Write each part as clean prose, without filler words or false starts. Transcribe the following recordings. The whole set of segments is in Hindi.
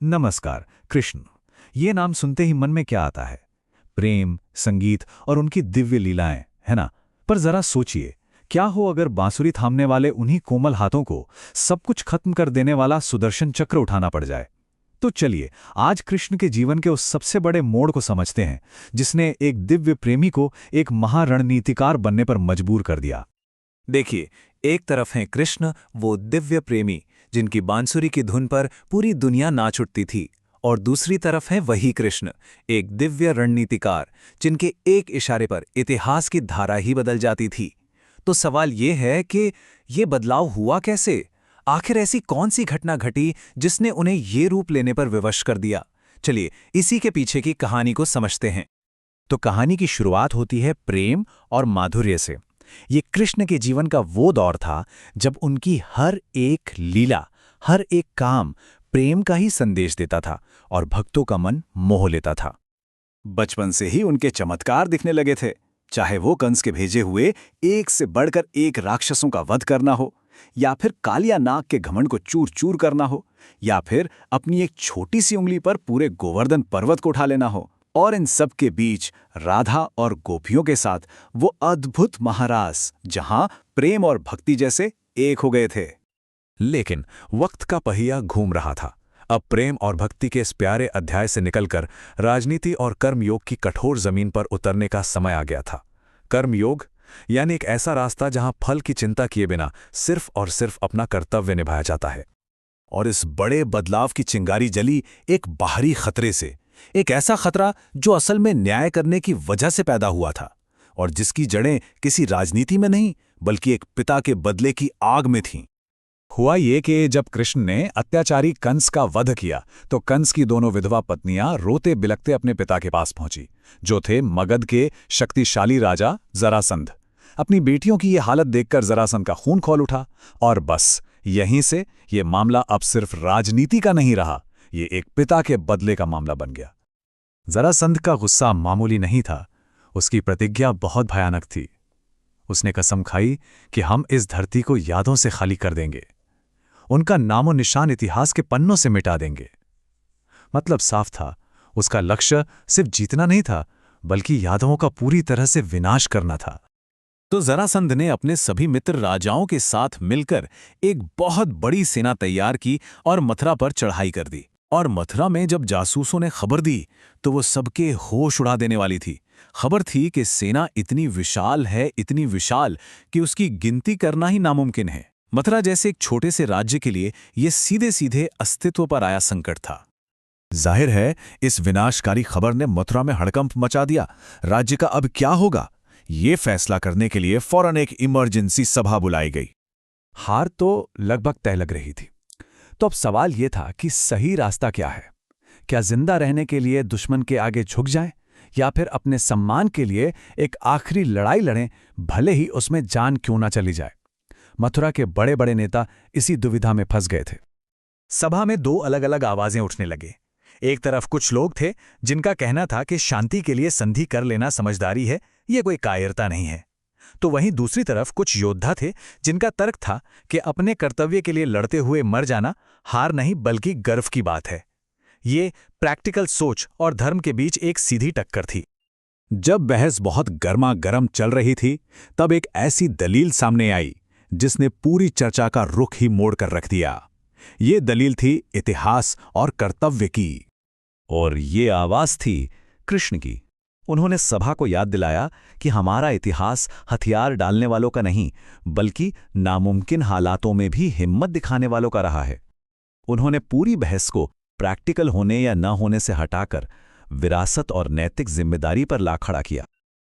नमस्कार कृष्ण। ये नाम सुनते ही मन में क्या आता है? प्रेम, संगीत और उनकी दिव्य लीलाएं, है ना? पर जरा सोचिए, क्या हो अगर बांसुरी थामने वाले उन्हीं कोमल हाथों को सब कुछ खत्म कर देने वाला सुदर्शन चक्र उठाना पड़ जाए। तो चलिए, आज कृष्ण के जीवन के उस सबसे बड़े मोड़ को समझते हैं जिसने एक दिव्य प्रेमी को एक महारणनीतिकार बनने पर मजबूर कर दिया। देखिए, एक तरफ हैं कृष्ण, वो दिव्य प्रेमी जिनकी बांसुरी की धुन पर पूरी दुनिया नाच उठती थी, और दूसरी तरफ है वही कृष्ण, एक दिव्य रणनीतिकार जिनके एक इशारे पर इतिहास की धारा ही बदल जाती थी। तो सवाल ये है कि ये बदलाव हुआ कैसे? आखिर ऐसी कौन सी घटना घटी जिसने उन्हें ये रूप लेने पर विवश कर दिया? चलिए, इसी के पीछे की कहानी को समझते हैं। तो कहानी की शुरुआत होती है प्रेम और माधुर्य से। ये कृष्ण के जीवन का वो दौर था जब उनकी हर एक लीला, हर एक काम प्रेम का ही संदेश देता था और भक्तों का मन मोह लेता था। बचपन से ही उनके चमत्कार दिखने लगे थे, चाहे वो कंस के भेजे हुए एक से बढ़कर एक राक्षसों का वध करना हो, या फिर कालिया नाग के घमंड को चूर चूर करना हो, या फिर अपनी एक छोटी सी उंगली पर पूरे गोवर्धन पर्वत को उठा लेना हो। और इन सब के बीच राधा और गोपियों के साथ वो अद्भुत महारास, जहां प्रेम और भक्ति जैसे एक हो गए थे। लेकिन वक्त का पहिया घूम रहा था। अब प्रेम और भक्ति के इस प्यारे अध्याय से निकलकर राजनीति और कर्मयोग की कठोर जमीन पर उतरने का समय आ गया था। कर्मयोग यानी एक ऐसा रास्ता जहां फल की चिंता किए बिना सिर्फ और सिर्फ अपना कर्तव्य निभाया जाता है। और इस बड़े बदलाव की चिंगारी जली एक बाहरी खतरे से, एक ऐसा खतरा जो असल में न्याय करने की वजह से पैदा हुआ था और जिसकी जड़ें किसी राजनीति में नहीं बल्कि एक पिता के बदले की आग में थीं। हुआ ये कि जब कृष्ण ने अत्याचारी कंस का वध किया तो कंस की दोनों विधवा पत्नियां रोते बिलखते अपने पिता के पास पहुंची, जो थे मगध के शक्तिशाली राजा जरासंध। अपनी बेटियों की ये हालत देखकर जरासंध का खून खौल उठा और बस यहीं से ये मामला अब सिर्फ राजनीति का नहीं रहा, ये एक पिता के बदले का मामला बन गया। जरासंध का गुस्सा मामूली नहीं था, उसकी प्रतिज्ञा बहुत भयानक थी। उसने कसम खाई कि हम इस धरती को यादों से खाली कर देंगे, उनका नामो निशान इतिहास के पन्नों से मिटा देंगे। मतलब साफ था, उसका लक्ष्य सिर्फ जीतना नहीं था बल्कि यादवों का पूरी तरह से विनाश करना था। तो जरासंध ने अपने सभी मित्र राजाओं के साथ मिलकर एक बहुत बड़ी सेना तैयार की और मथुरा पर चढ़ाई कर दी। और मथुरा में जब जासूसों ने खबर दी तो वो सबके होश उड़ा देने वाली थी। खबर थी कि सेना इतनी विशाल है, इतनी विशाल कि उसकी गिनती करना ही नामुमकिन है। मथुरा जैसे एक छोटे से राज्य के लिए ये सीधे सीधे अस्तित्व पर आया संकट था। जाहिर है, इस विनाशकारी खबर ने मथुरा में हड़कंप मचा दिया। राज्य का अब क्या होगा, ये फैसला करने के लिए फौरन एक इमरजेंसी सभा बुलाई गई। हार तो लगभग तय लग रही थी। तो अब सवाल यह था कि सही रास्ता क्या है? क्या जिंदा रहने के लिए दुश्मन के आगे झुक जाएं, या फिर अपने सम्मान के लिए एक आखिरी लड़ाई लड़ें, भले ही उसमें जान क्यों ना चली जाए? मथुरा के बड़े बड़े नेता इसी दुविधा में फंस गए थे। सभा में दो अलग अलग आवाजें उठने लगे। एक तरफ कुछ लोग थे जिनका कहना था कि शांति के लिए संधि कर लेना समझदारी है, ये कोई कायरता नहीं है। तो वहीं दूसरी तरफ कुछ योद्धा थे जिनका तर्क था कि अपने कर्तव्य के लिए लड़ते हुए मर जाना हार नहीं बल्कि गर्व की बात है। ये प्रैक्टिकल सोच और धर्म के बीच एक सीधी टक्कर थी। जब बहस बहुत गर्मा गर्म चल रही थी, तब एक ऐसी दलील सामने आई जिसने पूरी चर्चा का रुख ही मोड़ कर रख दिया। ये दलील थी इतिहास और कर्तव्य की, और ये आवाज थी कृष्ण की। उन्होंने सभा को याद दिलाया कि हमारा इतिहास हथियार डालने वालों का नहीं बल्कि नामुमकिन हालातों में भी हिम्मत दिखाने वालों का रहा है। उन्होंने पूरी बहस को प्रैक्टिकल होने या न होने से हटाकर विरासत और नैतिक जिम्मेदारी पर ला खड़ा किया।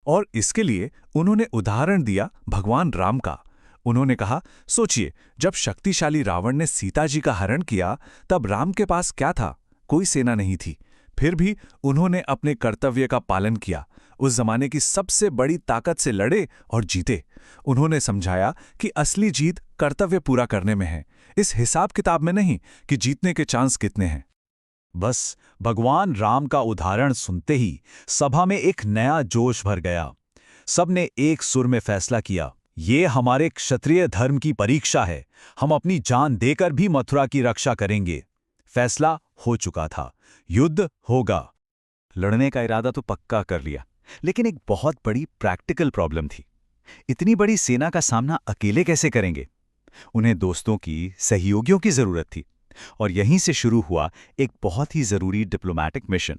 और इसके लिए उन्होंने उदाहरण दिया भगवान राम का। उन्होंने कहा, सोचिए, जब शक्तिशाली रावण ने सीता जी का हरण किया तब राम के पास क्या था? कोई सेना नहीं थी। फिर भी उन्होंने अपने कर्तव्य का पालन किया, उस जमाने की सबसे बड़ी ताकत से लड़े और जीते। उन्होंने समझाया कि असली जीत कर्तव्य पूरा करने में है, इस हिसाब किताब में नहीं कि जीतने के चांस कितने हैं। बस भगवान राम का उदाहरण सुनते ही सभा में एक नया जोश भर गया। सबने एक सुर में फैसला किया, ये हमारे क्षत्रिय धर्म की परीक्षा है, हम अपनी जान देकर भी मथुरा की रक्षा करेंगे। फैसला हो चुका था, युद्ध होगा। लड़ने का इरादा तो पक्का कर लिया, लेकिन एक बहुत बड़ी प्रैक्टिकल प्रॉब्लम थी। इतनी बड़ी सेना का सामना अकेले कैसे करेंगे? उन्हें दोस्तों की, सहयोगियों की जरूरत थी, और यहीं से शुरू हुआ एक बहुत ही जरूरी डिप्लोमैटिक मिशन।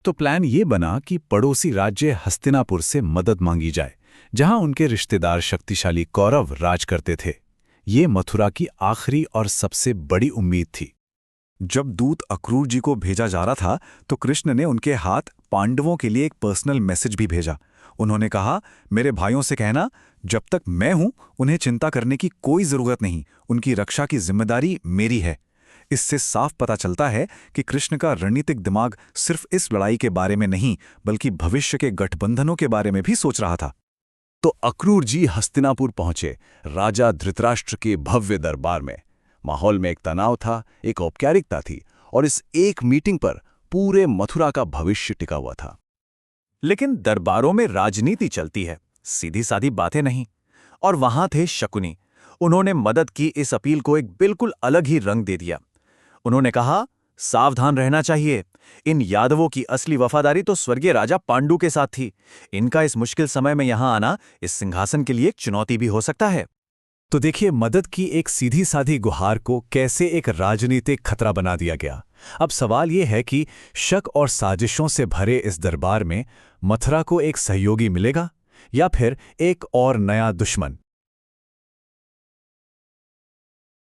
तो प्लान ये बना कि पड़ोसी राज्य हस्तिनापुर से मदद मांगी जाए, जहां उनके रिश्तेदार शक्तिशाली कौरव राज करते थे। ये मथुरा की आखिरी और सबसे बड़ी उम्मीद थी। जब दूत अक्रूर जी को भेजा जा रहा था तो कृष्ण ने उनके हाथ पांडवों के लिए एक पर्सनल मैसेज भी भेजा। उन्होंने कहा, मेरे भाइयों से कहना, जब तक मैं हूं उन्हें चिंता करने की कोई जरूरत नहीं, उनकी रक्षा की जिम्मेदारी मेरी है। इससे साफ पता चलता है कि कृष्ण का रणनीतिक दिमाग सिर्फ इस लड़ाई के बारे में नहीं बल्कि भविष्य के गठबंधनों के बारे में भी सोच रहा था। तो अक्रूर जी हस्तिनापुर पहुंचे, राजा धृतराष्ट्र के भव्य दरबार में। माहौल में एक तनाव था, एक औपचारिकता थी, और इस एक मीटिंग पर पूरे मथुरा का भविष्य टिका हुआ था। लेकिन दरबारों में राजनीति चलती है, सीधी सादी बातें नहीं। और वहां थे शकुनी। उन्होंने मदद की इस अपील को एक बिल्कुल अलग ही रंग दे दिया। उन्होंने कहा, सावधान रहना चाहिए, इन यादवों की असली वफादारी तो स्वर्गीय राजा पांडु के साथ थी। इनका इस मुश्किल समय में यहां आना इस सिंहासन के लिए एक चुनौती भी हो सकता है। तो देखिए, मदद की एक सीधी साधी गुहार को कैसे एक राजनीतिक खतरा बना दिया गया। अब सवाल यह है कि शक और साजिशों से भरे इस दरबार में मथुरा को एक सहयोगी मिलेगा या फिर एक और नया दुश्मन।